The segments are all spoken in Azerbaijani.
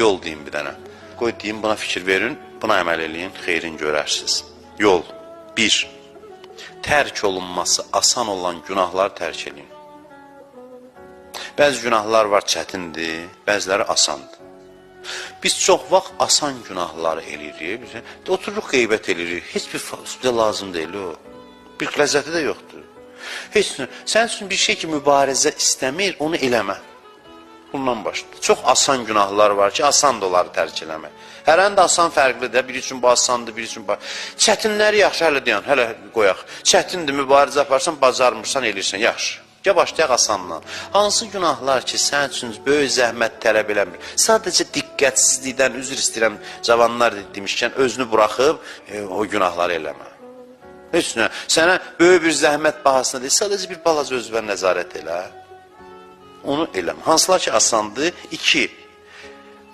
Yol deyim bir dənə. Qoy deyim, buna fikir verin, buna əməl eləyin, xeyrin görərsiniz. Yol. 1. Tərk olunması asan olan günahları tərk eləyin. Bəzi günahlar var, çətindir, bəziləri asandır. Biz çox vaxt asan günahları eləyirik, otururuq qeybət eləyirik, heç bir bizə lazım deyil o. Bir ləzzəti də yoxdur. Heç sənin üçün bir şey ki, mübarizə istəmir, onu eləmə. Bundan başlayır. Çox asan günahlar var ki, asandır onları tərk eləmək. Hər ən də asan fərqlidir, biri üçün bu asandır, biri üçün bu. Çətinləri yaxşı, hələ deyən, hələ qoyaq. Çətindir, mübarizə aparsan, bacarmırsan, eləyirsən, yaxşı. Gəl başlayaq asandan. Hansı günahlar ki, sənin üçün böyük zəhmət tələb eləmir? Sadəcə diqqətsizlikdən, üzr istəyirəm, cavanlar demişkən, özünü buraxıb, o günahları eləmə. Heç nə, sənə böyük bir zəhmət bahasına deyil, sadəcə bir balaca özünə nəzarət elə. Onu eləmə. Hansılar ki, asandır? 2.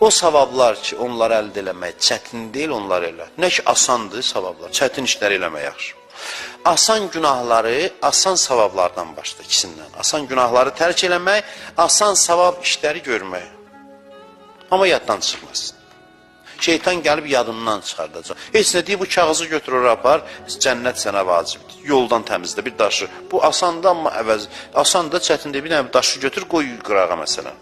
O savablar ki, onları əldə eləmək çətin deyil, onları elə. Nə ki, asandır savablar, çətin işləri eləmək yaxşı. Asan günahları, asan savablardan başla, ikisindən. Asan günahları tərk eləmək, asan savab işləri görmək. Amma yaddan çıxmasın. Şeytan gəlib yadından çıxardacaq. Heç nə deyib, bu kağızı götürür, apar, cənnət sənə vacibdir. Yoldan təmizlə bir daşı. Bu asandır, amma əvəz, asan da çətindir. Bir dənə daşı götür, qoy qırağa məsələn.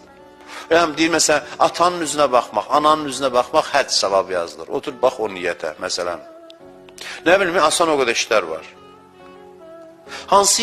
Yəni, deyir, məsələn, atanın üzünə baxmaq, ananın üzünə baxmaq, həcc savab yazılır. Otur, bax o niyyətə, məsələn. Nə bilmə, asan o qədər işlər var. Hansı